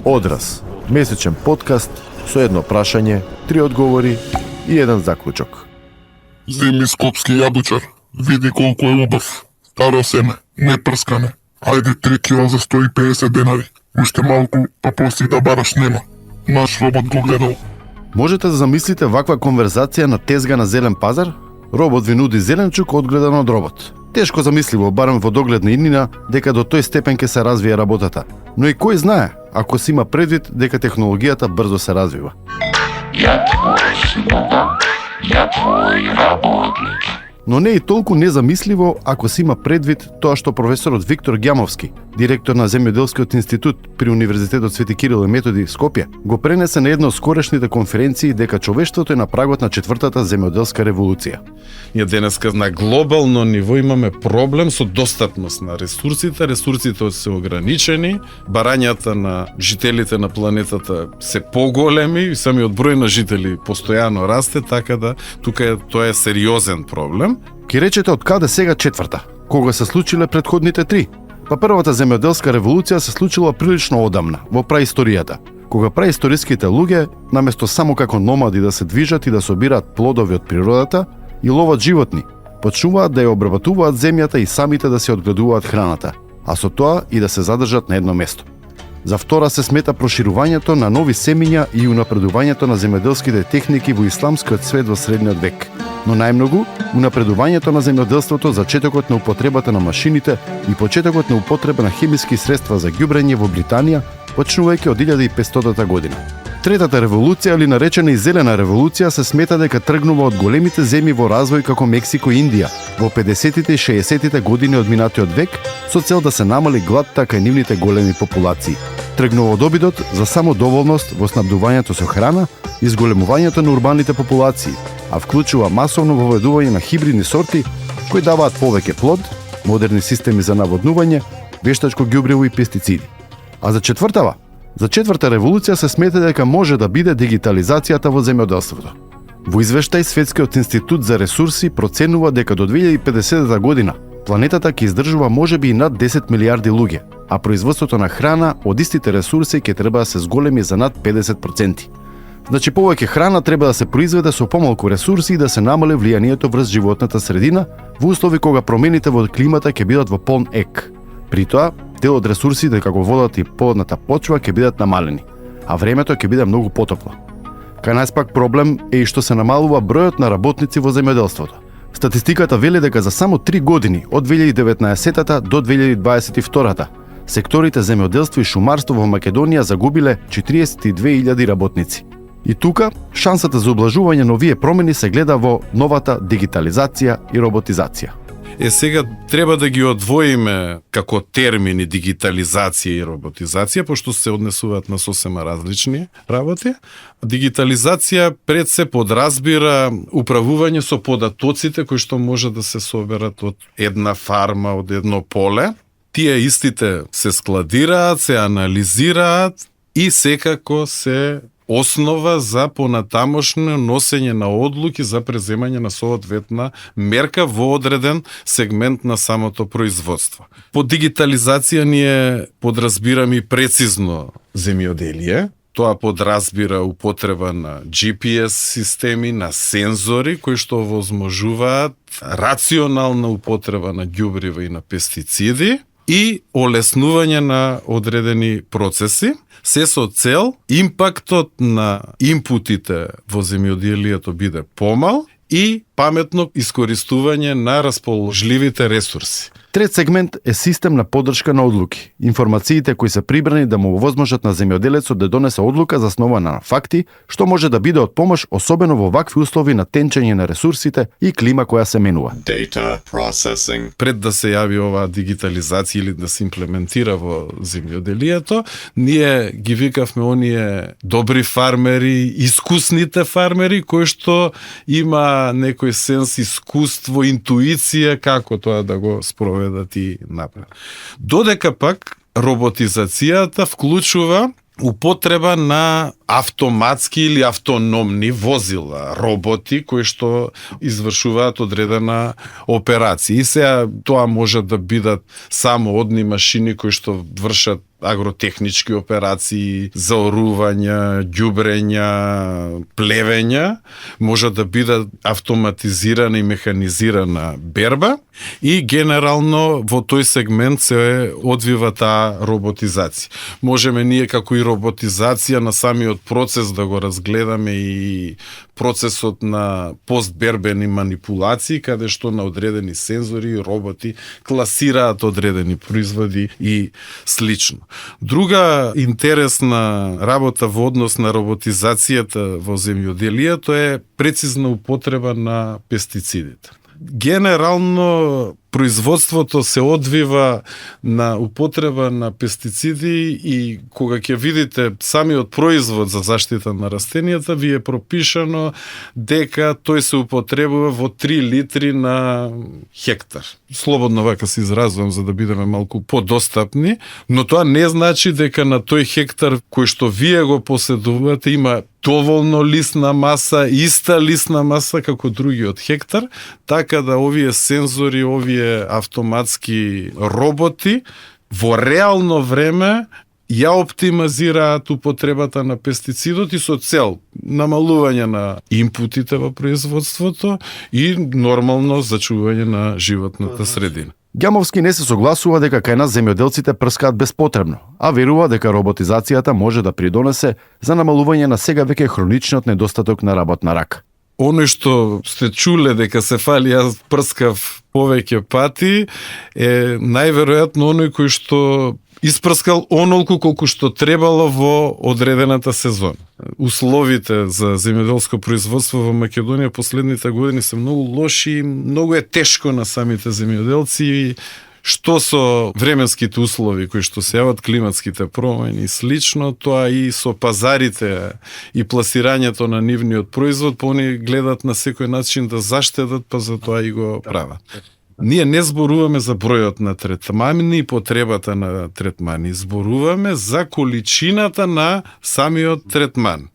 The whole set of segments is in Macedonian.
Одраз, месечен подкаст со едно прашање, 3 одговори и еден заклучок. Земи скопски јабучар, види колку е убав. Старо семе, не прскане. Ајде 3 кила за 150 денари. Уште малку, па после да бараш нема. Наш робот го гледал. Можете да замислите ваква конверзација на тезга на зелен пазар? Робот ви нуди зеленчук одгледан од робот. Тешко замисливо, барем во догледна иднина, дека до тој степен ќе се развие работата. Но и кој знае, ако се има предвид дека технологијата брзо се развива. Ја твој слуга, ја твој работник. Но не е толку незамисливо ако се има предвид тоа што професорот Виктор Ѓамовски, директор на Земјоделскиот институт при Универзитетот Свети Кирил и Методи Скопје, го пренесе на една од скорешните конференции дека човештвото е на прагот на 4-та земјоделска револуција. Ние денеска на глобално ниво имаме проблем со достапност на ресурсите. Ресурсите се ограничени, барањата на жителите на планетата се поголеми и самиот број на жители постојано расте, така да тука тоа е сериозен проблем. Ке речете од каде сега 4-та? Кога се случиле предходните 3? Па првата земјоделска револуција се случила прилично одамна, во праисторијата, кога праисториските луѓе, наместо само како номади да се движат и да собираат плодови од природата и ловат животни, почнуваат да ја обработуваат земјата и самите да се одгледуваат храната, а со тоа и да се задржат на едно место. За втора се смета проширувањето на нови семиња и унапредувањето на земјоделските техники во исламскиот свет во средниот век. Но најмногу, унапредувањето на земјоделството, зачетокот на употребата на машините и почетокот на употреба на хемиски средства за ѓубрење во Британија, почнувајќи од 1500 година. Третата револуција, или наречена и зелена револуција, се смета дека тргнува од големите земји во развој како Мексико и Индија во 50-тите и 60-тите години од минатиот век, со цел да се намали гладта кај нивните големи популации. Тргнува од обидот за самодоволност во снабдувањето со храна и зголемувањето на урбаните популации, а вклучува масовно воведување на хибридни сорти кои даваат повеќе плод, модерни системи за наводнување, вештачко ѓубриво и пестициди. А за четврта револуција се смета дека може да биде дигитализацијата во земјоделството. Во извештај Светскиот институт за ресурси проценува дека до 2050 година планетата ќе издржува можеби и над 10 милиарди луѓе, а производството на храна од истите ресурси ќе треба да се зголеми за над 50%. Значи повеќе храна треба да се произведе со помалку ресурси и да се намали влијанието врз животната средина во услови кога промените во климата ќе бидат во полн ек. При тоа, дел од ресурсите како водата и плодната почва ќе бидат намалени, а времето ќе биде многу потопло. Кај нас пак проблем е и што се намалува бројот на работници во земјоделството. Статистиката вели дека за само 3 години, од 2019 до 2022, секторите земјоделство и шумарство во Македонија загубиле 42.000 работници. И тука, шансата за облажување на овие промени се гледа во новата дигитализација и роботизација. Сега треба да ги одвоиме како термини дигитализација и роботизација, пошто се однесуваат на сосема различни работи. Дигитализација пред се подразбира управување со податоците кои што може да се соберат од една фарма, од едно поле. Тие истите се складираат, се анализираат и секако се основа за понатамошно носење на одлуки за преземање на соодветна мерка во одреден сегмент на самото производство. По дигитализација ние подразбираме и прецизно земјоделие. Тоа подразбира употреба на GPS системи, на сензори кои што овозможуваат рационална употреба на ѓубрива и на пестициди и олеснување на одредени процеси, се со цел импактот на импутите во земјоделието биде помал и паметно искористување на расположливите ресурси. Трет сегмент е систем на поддршка на одлуки. Информациите кои се прибрани да му овозможат на земјоделецот да донесе одлука заснована на факти, што може да биде од помош особено во вакви услови на тенчење на ресурсите и клима која се менува. Data processing. Пред да се јави оваа дигитализација или да се имплементира во земјоделието, ние ги викавме оние добри фармери, искусните фармери кои што има некој сенс искуство, интуиција како тоа да го спроведат и напред. Додека пак роботизацијата вклучува употреба на автоматски или автономни возила, роботи кои што извршуваат одредена операција. И сега тоа може да бидат само одни машини кои што вршат агротехнички операции, заорувања, ѓубрења, плевења, може да бидат автоматизирана и механизирана берба и генерално во тој сегмент се одвива таа роботизација. Можеме ние како и роботизација на самиот процес да го разгледаме и процесот на постбербени манипулации, каде што на одредени сензори и роботи класираат одредени производи и слично. Друга интересна работа во однос на роботизацијата во земјоделието е прецизна употреба на пестицидите. Генерално производството се одвива на употреба на пестициди и кога ќе видите самиот производ за заштита на растенијата, ви е пропишано дека тој се употребува во 3 литри на хектар. Слободно вака се изразувам за да бидеме малку подостапни, но тоа не значи дека на тој хектар кој што вие го поседувате има доволно лисна маса, иста лисна маса како другиот хектар, така да овие сензори, овие автоматски роботи во реално време ја оптимизираат употребата на пестицидот и со цел намалување на инпутите во производството и нормално зачување на животната средина. Ѓамовски не се согласува дека кај нас земјоделците прскаат безпотребно, а верува дека роботизацијата може да придонесе за намалување на сега веќе хроничниот недостаток на работна рака. Оној што сте чуле дека се фали, јас прскав повеќе пати, е најверојатно оној кој што испрскал онолку колку што требало во одредената сезона. Условите за земјоделско производство во Македонија последните години се многу лоши, многу е тешко на самите земјоделци, што со временските услови кои што се јават, климатските промени и слично, тоа и со пазарите и пласирањето на нивниот производ, па они гледат на секој начин да заштедат, па за тоа и го прават. Ние не зборуваме за бројот на третмани и потребата на третмани, зборуваме за количината на самиот третман.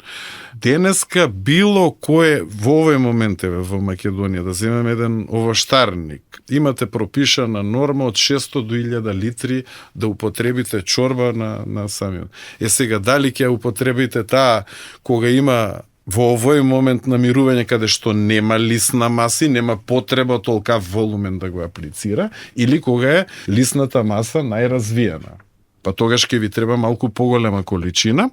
Денеска било кое во овој момент во Македонија, да земеме еден овоштарник, имате пропишана норма од 600 до 1000 литри да употребите чорба на самиот. Сега дали ќе употребите таа кога има во овој момент на мирување каде што нема лисна маса и нема потреба толка волумен да го аплицира, или кога е лисната маса најразвиена. Па тогаш ќе ви треба малку поголема количина,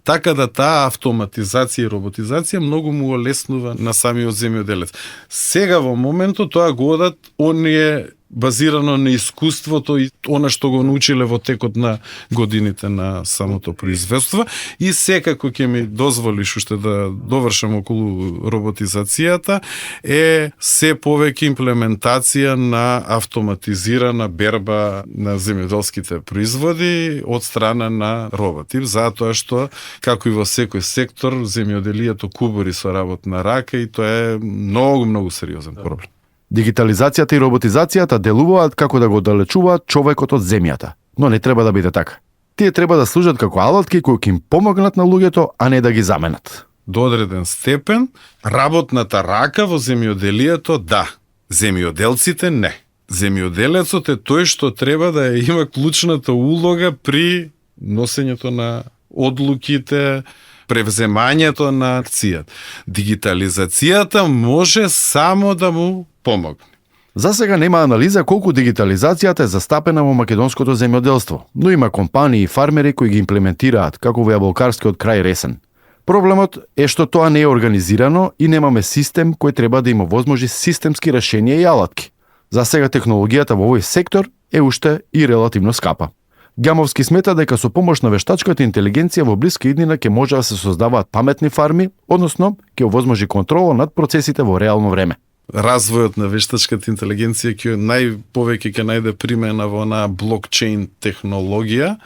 така да таа автоматизација и роботизација многу му олеснува на самиот земјоделец. Сега во моментот тоа го одат оние базирано на искуството и она што го научиле во текот на годините на самото производство, и секако ќе ми дозволиш уште да довршам околу роботизацијата, е се повеќе имплементација на автоматизирана берба на земјоделските производи од страна на роботи, затоа што како и во секој сектор земјоделието кубори со работна рака и тоа е многу сериозен проблем. Дигитализацијата и роботизацијата делуваат како да го оддалечуваат човекот од земјата, но не треба да биде така. Тие треба да служат како алатки кои ќе им помогнат на луѓето, а не да ги заменат. До одреден степен, работната рака во земјоделието да, земјоделците не. Земјоделецот е тој што треба да има клучната улога при носењето на одлуките, превземањето на акцијата. Дигитализацијата може само да му помогне. За сега нема анализа колку дигитализацијата е застапена во македонското земјоделство, но има компании и фармери кои ги имплементираат, како во јаболкарскиот крај Ресен. Проблемот е што тоа не е организирано и немаме систем кој треба да има возможи системски решенија и алатки. За сега технологијата во овој сектор е уште и релативно скапа. Ѓамовски смета дека со помош на вештачката интелигенција во блиска иднина ќе може да се создаваат паметни фарми, односно ќе овозможи контрола над процесите во реално време. Развојот на вештачката интелигенција ќе најповеќе ќе најде примена во онаа блокчейн технологија,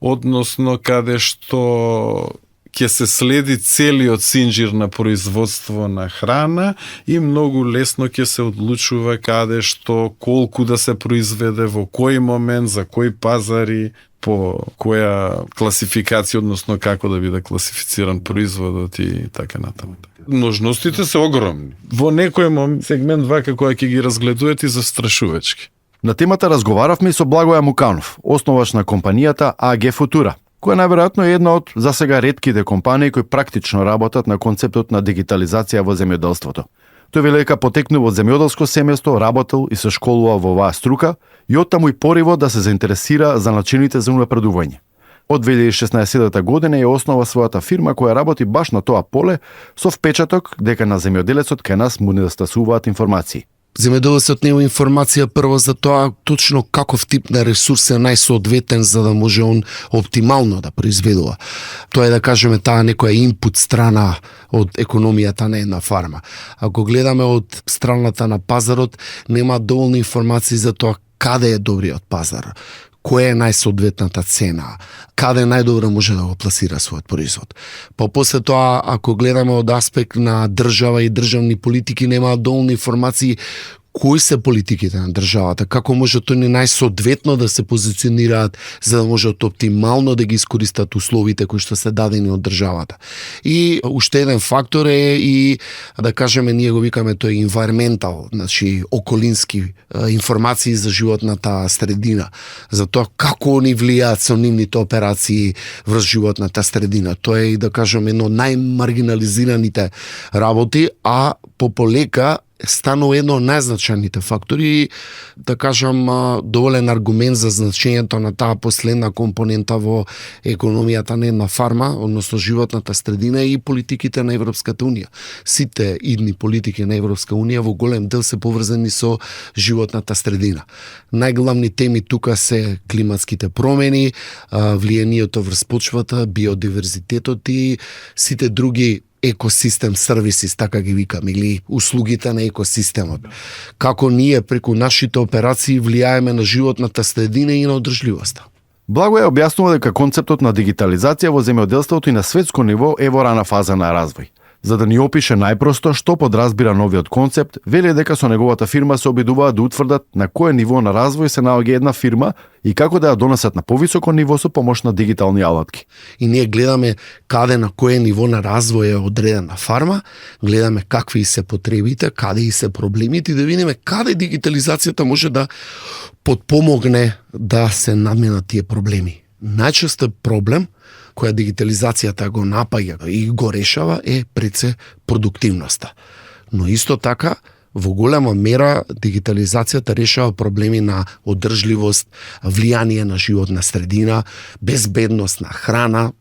односно каде што ќе се следи целиот синџир на производство на храна и многу лесно ќе се одлучува каде што, колку да се произведе, во кој момент, за кој пазари. по која класификација, односно како да биде класифициран производот и така натаму. Можностите се огромни. Во некој сегмент вака која ќе ги разгледувате застрашувачки. На темата разговаравме и со Благоја Муканов, основач на компанијата АГ Футура, која најверојатно е една од засега ретките компании кои практично работат на концептот на дигитализација во земјоделството. Тој вели дека потекнува од земјоделско семејство, работел и се школува во оваа струка и оттаму и пориво да се заинтересира за начините за унапредување. Од 2016 година ја основа својата фирма која работи баш на тоа поле со впечаток дека на земјоделецот кај нас му недостасуваат информации. Земјоделецот нема информација прво за тоа точно каков тип на ресурс е најсоодветен за да може он оптимално да произведува. Тоа е да кажеме таа некоја инпут страна од економијата на една фарма. Ако гледаме од страната на пазарот, нема доволно информации за тоа каде е добриот пазар, која е најсоодветната цена, каде најдобро може да го пласира својот производ. После тоа, ако гледаме од аспект на држава и државни политики, нема доволно информации кои се политиките на државата, како може тој најсоодветно да се позиционираат за да можат оптимално да ги искористат условите кои што се дадени од државата. И уште еден фактор е и, да кажеме, ние го викаме тој environmental, значи околински информации за животната средина, за тоа како они влијаат со нивните операции врз животната средина. Тоа е, да кажеме, едно најмаргинализираните работи, а полека станува едно од најзначајните фактори, да кажам, доволен аргумент за значењето на таа последна компонента во економијата на една фарма, односно животната средина и политиките на Европската унија. Сите идни политики на Европска унија во голем дел се поврзани со животната средина. Најглавни теми тука се климатските промени, влијанието врз почвата, биодиверзитетот и сите други екосистем сервисис, така ги викам, или услугите на екосистемот. Како ние преку нашите операции влијаеме на животната средина и на одржливоста. Благоја објаснува дека концептот на дигитализација во земјоделството и на светско ниво е во рана фаза на развој. За да ни опише најпросто што подразбира новиот концепт, вели дека со неговата фирма се обидуваат да утврдат на кое ниво на развој се наоѓа една фирма и како да ја донесат на повисоко ниво со помош на дигитални алатки. И ние гледаме каде на кое ниво на развој е одредена фарма, гледаме какви се потребите, каде и се проблемите и да видиме каде дигитализацијата може да подпомогне да се надминат тие проблеми. Најчесто проблем која дигитализацијата го напаѓа и го решава е пред се продуктивноста. Но исто така, во голема мера дигитализацијата решава проблеми на одржливост, влијание на животна средина, безбедност на храна,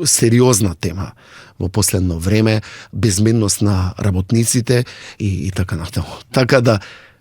сериозна тема во последно време, безбедност на работниците и така натаму. Така да,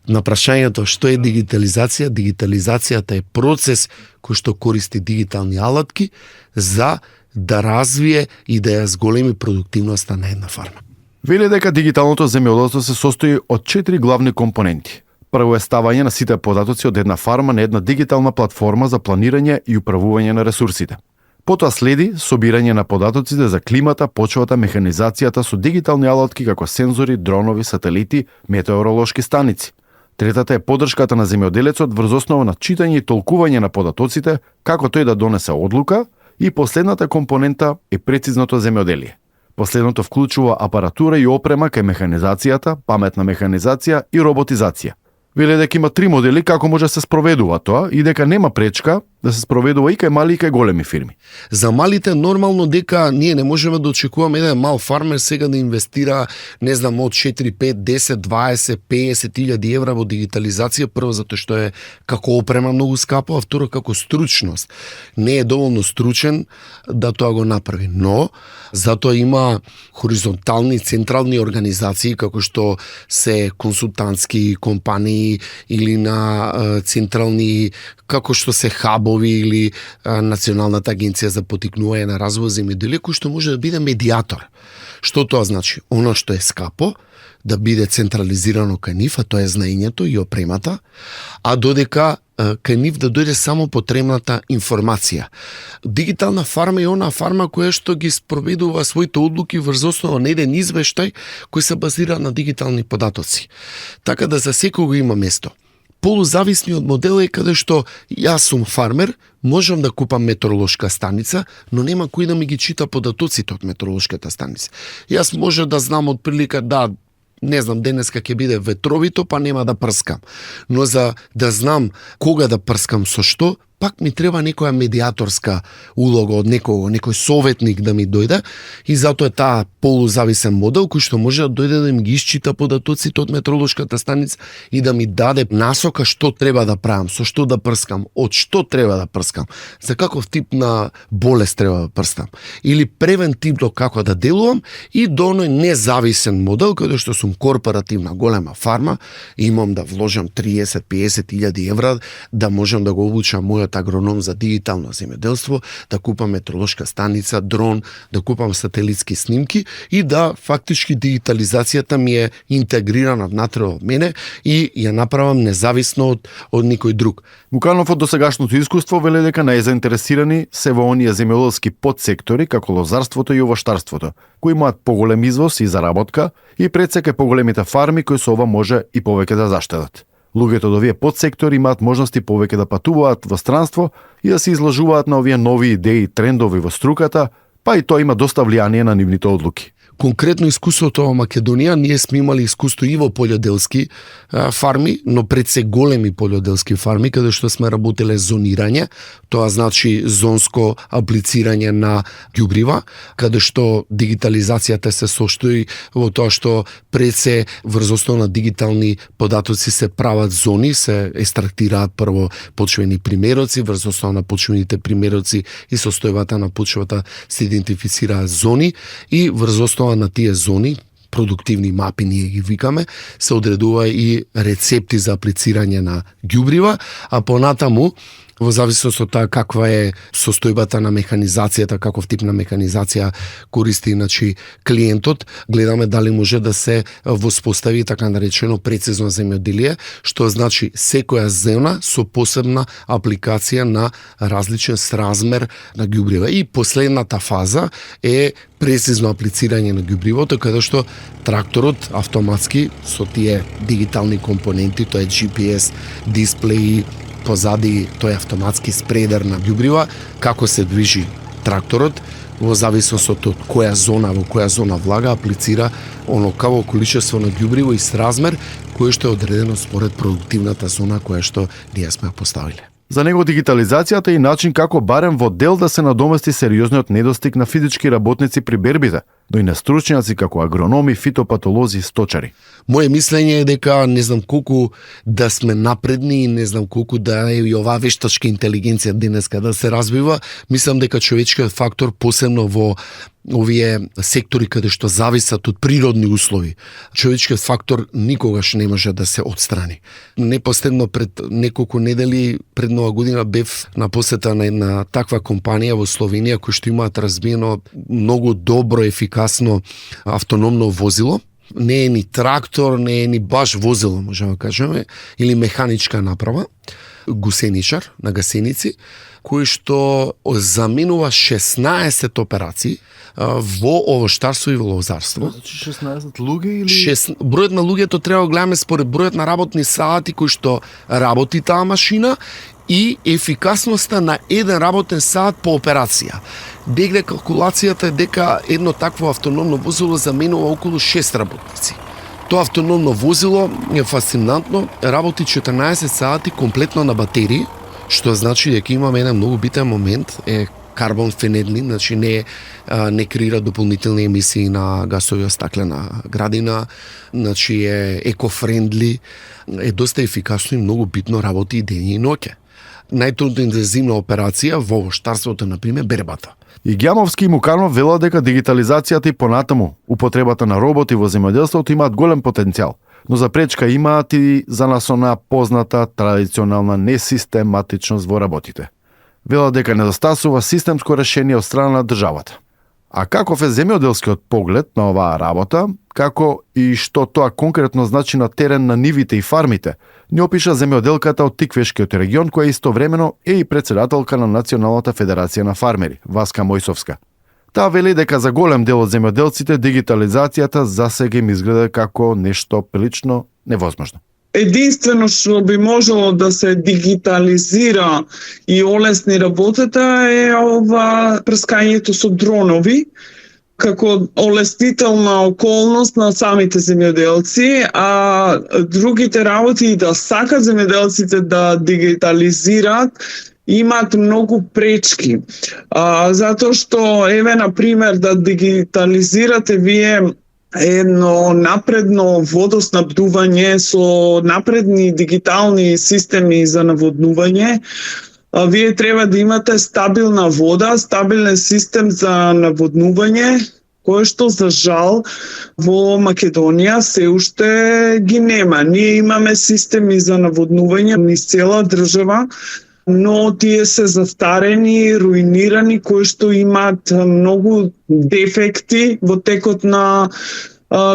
на прашањето што е дигитализација, дигитализацијата е процес кој што користи дигитални алатки за да развие и да ја зголеми продуктивноста на една фарма. Вели дека дигиталното земјоделство се состои од 4 главни компоненти. Прво е ставање на сите податоци од една фарма на една дигитална платформа за планирање и управување на ресурсите. Потоа следи собирање на податоците за климата, почвата, механизацијата со дигитални алатки како сензори, дронови, сателити, метеоролошки станици. Третата е поддршката на земјоделецот врз основа на читање и толкување на податоците, како тој да донесе одлука, и последната компонента е прецизното земјоделие. Последното вклучува апаратура и опрема кај механизацијата, паметна механизација и роботизација. Вели дека има 3 модели како може да се спроведува тоа и дека нема пречка да се спроведува и кај мали и кај големи фирми. За малите нормално дека ние не можеме да очекуваме еден мал фармер сега да инвестира, не знам, од 4, 5, 10, 20, 50 илјади евра во дигитализација, прво затоа што е како опрема многу скапо, а второ како стручност. Не е доволно стручен да тоа го направи, но затоа има хоризонтални централни организации како што се консултантски компании или на централни како што се хабови или Националната агенција за поттикнување на развој земјоделие, кој што може да биде медиатор. Што тоа значи? Оно што е скапо да биде централизирано кај нив, а тоа е знаењето и опремата, а додека кај нив да дојде само потребната информација. Дигитална фарма е она фарма која што ги спроведува своите одлуки врз основа на еден извештај кој се базира на дигитални податоци. Така да за секого има место. Полузависниот модел е каде што јас сум фармер, можам да купам метеоролошка станица, но нема кој да ми ги чита податоците од метеоролошката станица. Јас може да знам од прилика, да, не знам, денеска ќе биде ветровито, па нема да прскам. Но за да знам кога да прскам со што, пак ми треба некоја медиаторска улога од некого, некој советник да ми дојде, и затоа е таа полузависен модел кој што може да дојде да ми ги исчита податоците од метеоролошката станица и да ми даде насока што треба да правам, со што да прскам, од што треба да прскам, за каков тип на болест треба да прскам, или превентивно како да делувам, и до оној независен модел каде што сум корпоративна голема фарма, имам да вложам 30-50 илјади евра да можам да го обучам мојот агроном за дигитално земјоделство, да купам метеоролошка станица, дрон, да купам сателитски снимки и да фактички дигитализацијата ми е интегрирана внатре од мене и ја направам независно од никој друг. Муканов од досегашното искуство веле дека најзаинтересирани се во оние земјоделски подсектори како лозарството и овоштарството, кои имаат поголем извоз и заработка и пресека поголемите фарми кои со ова може и повеќе да заштедат. Луѓето од овие подсектори имаат можности повеќе да патуваат во странство и да се изложуваат на овие нови идеи и трендови во струката, па и тоа има доста влијание на нивните одлуки. Конкретно искуството во Македонија, ние сме имали искуство и во полјоделски фарми, но пред се големи полјоделски фарми, каде што сме работеле зонирање, тоа значи зонско аплицирање на ѓубрива, каде што дигитализацијата се состои во тоа што пред се врз основа на дигитални податоци се прават зони, се екстрактираат прво почвени примероци, врз основа на почвените примероци и состојбата на почвата се идентифицираат зони и врз основа на тие зони, продуктивни мапи ние ги викаме, се одредува и рецепти за аплицирање на ѓубрива, а понатаму во зависност од тоа каква е состојбата на механизацијата, каков тип на механизација користи значи клиентот, гледаме дали може да се воспостави така наречено прецизно земјоделие, што значи секоја зона со посебна апликација на различен сразмер на ѓубрива. И последната фаза е прецизно аплицирање на ѓубривото, каде што тракторот автоматски со тие дигитални компоненти, тоа е GPS, дисплеи, позади тој автоматски спредер на ѓубрива, како се движи тракторот, во зависност од која зона влага, аплицира онокаво количество на ѓубриво и сразмер, кое што е одредено според продуктивната зона која што ние сме поставиле. За него дигитализацијата е и начин како барем во дел да се надомести сериозниот недостиг на физички работници при бербите, но и на стручњаци како агрономи, фитопатолози и сточари. Моje мислење е дека не знам колку да сме напредни и не знам колку да е и оваа вештачка интелигенција денеска да се развива, мислам дека човечкиот фактор посебно во овие сектори каде што зависат од природни услови, човечкиот фактор никогаш не може да се отстрани. Непоследно пред неколку недели пред Нова година бев на посета на една таква компанија во Словенија кој што имаат разбиено многу добро, ефикасно автономно возило. Не е ни трактор, не е ни баш возило, можеме да кажеме, или механичка направа, гусеничар на гасеници, кој што заменува 16 операции во овоштарство и во лозарство. Значи 16 луѓе или Бројот на луѓето треба да гледаме според бројот на работни сати кои што работи таа машина и ефикасноста на еден работен сат по операција. Дегде калкулацијата е дека едно такво автономно возило заменува околу 6 работници. Тоа автономно возило е фасцинантно, работи 14 сати комплетно на батерии, што значи дека имаме еден многу битен момент, е карбон фенедни, значи не креира дополнителни емисии на гасови од стаклена градина, значи е екофрендли, е доста ефикасно и многу битно работи и дење и ноќе. Најтрудно интензивна операција во овоштарството, например, бербата. И Ѓамовски и Муканов велат дека дигитализацијата и понатаму употребата на роботи во земјоделството имаат голем потенцијал, но за пречка имаат и за нас она позната традиционална несистематичност во работите. Велат дека недостасува системско решение од страна на државата. А каков е земјоделскиот поглед на оваа работа, како и што тоа конкретно значи на терен на нивите и фармите, ни опиша земјоделката од Тиквешкиот регион, која истовремено е и председателка на Националната федерација на фармери, Васка Мојсовска. Таа вели дека за голем дел од земјоделците дигитализацијата засега им изгледа како нешто прилично невозможно. единствено што би можело да се дигитализира и олесни работата е ова прскањето со дронови, како олеснителна околност на самите земјоделци, а другите работи и да сакат земјоделците да дигитализираат, имаат многу пречки. Затоа што, еве, например, да дигитализирате вие едно напредно водоснабдување со напредни дигитални системи за наводнување, вие треба да имате стабилна вода, стабилен систем за наводнување, кој што за жал во Македонија се уште ги нема. Ние имаме системи за наводнување низ цела држава, но тие се застарени, руинирани, кои што имаат многу дефекти во текот на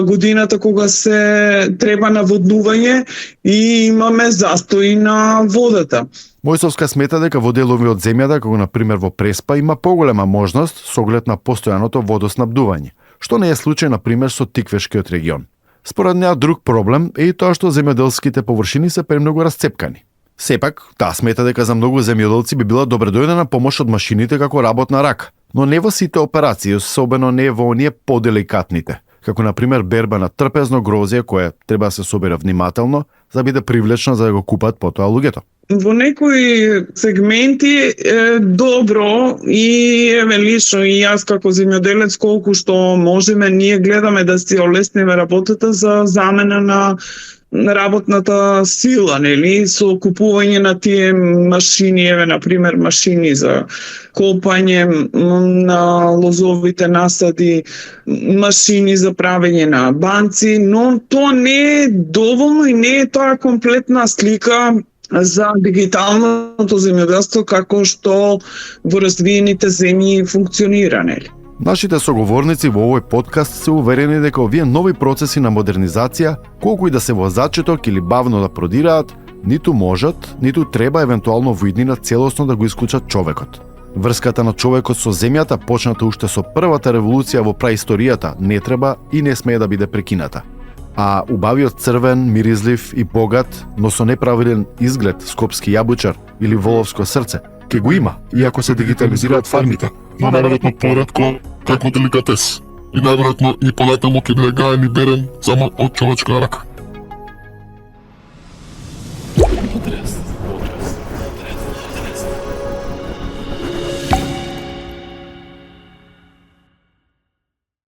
годината кога се треба наводнување и имаме застои на водата. Мојсовска смета дека во делови од земјата, како например во Преспа, има поголема можност со оглед на постојаното водоснабдување, што не е случај например со Тиквешкиот регион. Според неа друг проблем е и тоа што земјоделските површини се премногу расцепкани. Сепак, таа смета дека за многу земјоделци би била добредојдена помош од машините како работна рака, но не во сите операции, особено не во оние поделикатните, како например берба на трпезно грозје кое треба да се собира внимателно за да биде привлечно за да го купат потоа луѓето. Во некои сегменти е добро и еве лично и јас како земјоделец колку што можеме ние гледаме да си олесниме работата за замена на работната сила, нели, со купување на тие машини, еве например машини за копање на лозовите насади, машини за правење на банци, но тоа не е доволно и не е тоа комплетна слика за дигиталното земјоделство како што во развиените земји функционира, нели? Нашите соговорници во овој подкаст се уверени дека овие нови процеси на модернизација, колку и да се во зачеток или бавно да продираат, ниту можат, ниту треба евентуално во иднина целосно да го исклучат човекот. Врската на човекот со земјата, почната уште со првата револуција во праисторијата, не треба и не смее да биде прекината. А убавиот црвен, миризлив и богат, но со неправилен изглед скопски јабучар или воловско срце, ке го има, иако се дигитализираат фармите. Но најверојатно поретко како деликатес. И најверојатно и понатаму ќе биде гаен и берен само од човечка рака. Потрес.